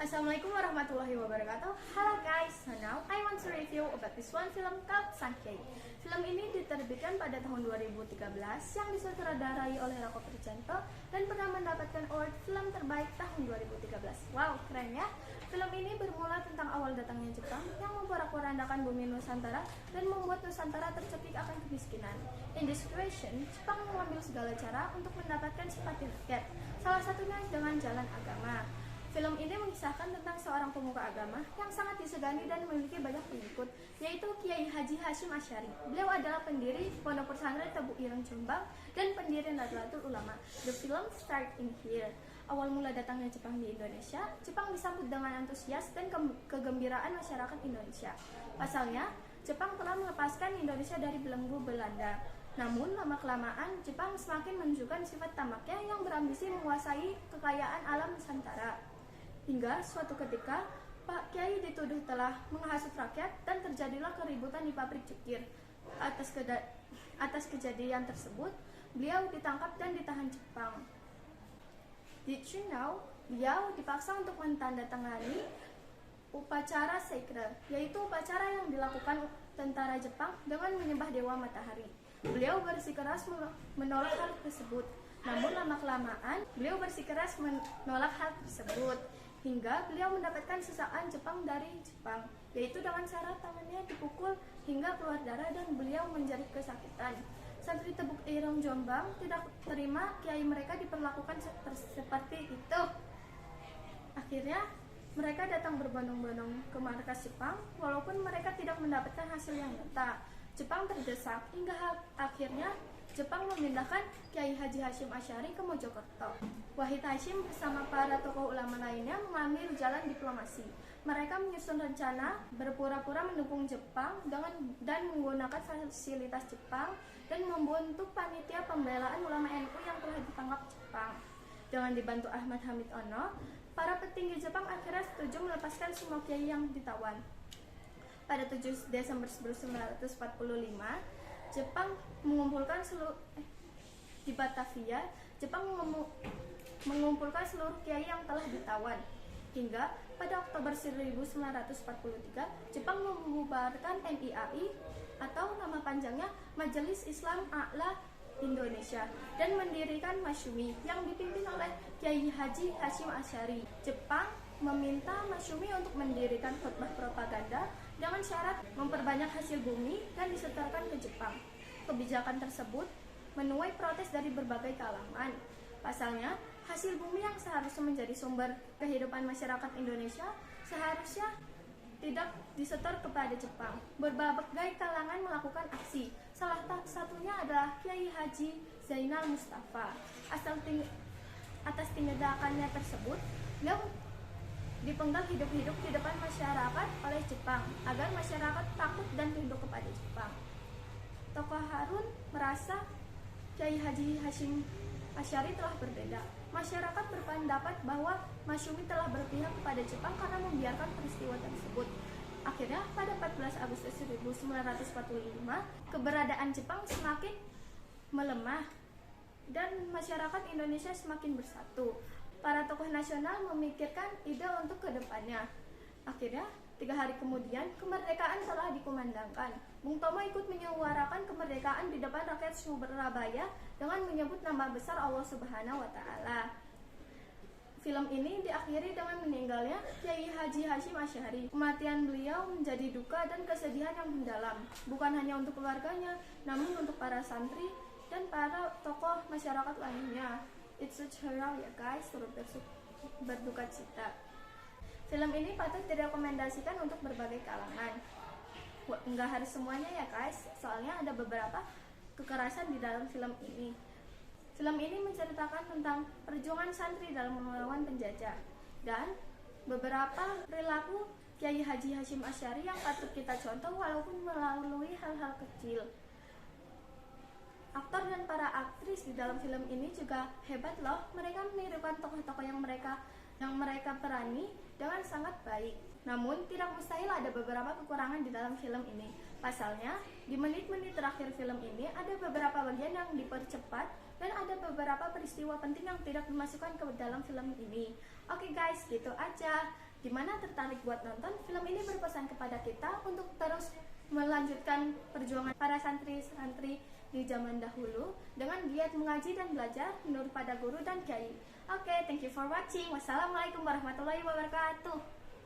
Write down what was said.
Assalamualaikum warahmatullahi wabarakatuh. Halo guys, so now I want to review about this one film called Sankey. Film ini diterbitkan pada tahun 2013 yang disutradarai oleh Rako Prijanto dan pernah mendapatkan award film terbaik tahun 2013. Wow, keren ya. Film ini bermula tentang awal datangnya Jepang yang memporak-porandakan bumi Nusantara dan membuat Nusantara tercekik akan kemiskinan. In this situation, Jepang mengambil segala cara untuk mendapatkan simpati rakyat, salah satunya dengan jalan agama. Film ini mengisahkan tentang seorang pemuka agama yang sangat disegani dan memiliki banyak pengikut, yaitu Kiai Haji Hasyim Asy'ari. Beliau adalah pendiri Pondok Pesantren Tebu Ireng Jombang dan pendiri Nahdlatul Ulama. The film start in here. Awal mula datangnya Jepang di Indonesia, Jepang disambut dengan antusias dan kegembiraan masyarakat Indonesia. Pasalnya, Jepang telah melepaskan Indonesia dari belenggu Belanda. Namun, lama-kelamaan, Jepang semakin menunjukkan sifat tamaknya yang berambisi menguasai kekayaan alam Nusantara. Hingga suatu ketika, Pak Kiai dituduh telah menghasut rakyat dan terjadilah keributan di pabrik cukir. Atas kejadian tersebut, beliau ditangkap dan ditahan Jepang. Did you know? Beliau dipaksa untuk menandatangani upacara sacred, yaitu upacara yang dilakukan tentara Jepang dengan menyembah dewa matahari. Beliau bersikeras menolak hal tersebut. Namun lama-kelamaan, beliau bersikeras menolak hal tersebut. Hingga beliau mendapatkan sesaan Jepang dari Jepang, yaitu dengan syarat tangannya dipukul hingga keluar darah dan beliau menjerit kesakitan. Santri Tebuk Ireng Jombang tidak terima kiai mereka diperlakukan seperti itu. Akhirnya mereka datang berbondong-bondong ke markas Jepang, walaupun mereka tidak mendapatkan hasil yang nyata. Jepang terdesak hingga akhirnya Jepang memindahkan Kiai Haji Hasyim Asy'ari ke Mojokerto. Wahid Hasyim bersama para tokoh ulama lainnya mengambil jalan diplomasi. Mereka menyusun rencana berpura-pura mendukung Jepang dan menggunakan fasilitas Jepang dan membentuk panitia pembelaan ulama NU yang telah ditangkap Jepang. Dengan dibantu Ahmad Hamid Ono, para petinggi Jepang akhirnya setuju melepaskan semua kiai yang ditawan. Pada 7 Desember 1945, Jepang mengumpulkan di Batavia, Jepang mengumpulkan seluruh kiai yang telah ditawan. Hingga pada Oktober 1943, Jepang membubarkan MIAI atau nama panjangnya Majelis Islam A'la Indonesia dan mendirikan Masyumi yang dipimpin oleh Kiai Haji Hasyim Asy'ari. Jepang meminta Masyumi untuk mendirikan khutbah propaganda dengan syarat memperbanyak hasil bumi dan disetorkan ke Jepang. Kebijakan tersebut menuai protes dari berbagai kalangan. Pasalnya, hasil bumi yang seharusnya menjadi sumber kehidupan masyarakat Indonesia seharusnya tidak disetor kepada Jepang. Berbagai kalangan melakukan aksi. Salah satunya adalah Kiai Haji Zainal Mustafa. Atas tindakannya tersebut, beliau dipenggal hidup-hidup di depan masyarakat oleh Jepang agar masyarakat takut dan tunduk kepada Jepang. Tokoh Harun merasa Kiai Haji Hasyim Asy'ari telah berbeda. Masyarakat berpendapat bahwa Masyumi telah berpihak kepada Jepang karena membiarkan peristiwa tersebut. Akhirnya pada 14 Agustus 1945, keberadaan Jepang semakin melemah dan masyarakat Indonesia semakin bersatu. Para tokoh nasional memikirkan ide untuk kedepannya. Akhirnya, 3 hari kemudian, kemerdekaan telah dikumandangkan. Bung Tomo ikut menyuarakan kemerdekaan di depan rakyat Surabaya dengan menyebut nama besar Allah Subhanahu wa Ta'ala. Film ini diakhiri dengan meninggalnya Kiai Haji Hasyim Asy'ari. Kematian beliau menjadi duka dan kesedihan yang mendalam, bukan hanya untuk keluarganya, namun untuk para santri dan para tokoh masyarakat lainnya. It's a hero ya guys, turut berduka cita. Film ini patut direkomendasikan untuk berbagai kalangan. Enggak harus semuanya ya guys, soalnya ada beberapa kekerasan di dalam film ini. Film ini menceritakan tentang perjuangan santri dalam melawan penjajah dan beberapa perilaku Kiai Haji Hasyim Asy'ari yang patut kita contoh walaupun melalui hal-hal kecil. Aktor dan para aktris di dalam film ini juga hebat loh. Mereka menirukan tokoh-tokoh yang mereka perani dengan sangat baik. Namun tidak mustahil ada beberapa kekurangan di dalam film ini. Pasalnya, di menit-menit terakhir film ini ada beberapa bagian yang dipercepat dan ada beberapa peristiwa penting yang tidak dimasukkan ke dalam film ini. Oke guys, gitu aja. Gimana, tertarik buat nonton? Film ini berpesan kepada kita untuk terus melanjutkan perjuangan para santri-santri di zaman dahulu dengan giat mengaji dan belajar menurut pada guru dan kiai. Oke, thank you for watching. Wassalamualaikum warahmatullahi wabarakatuh.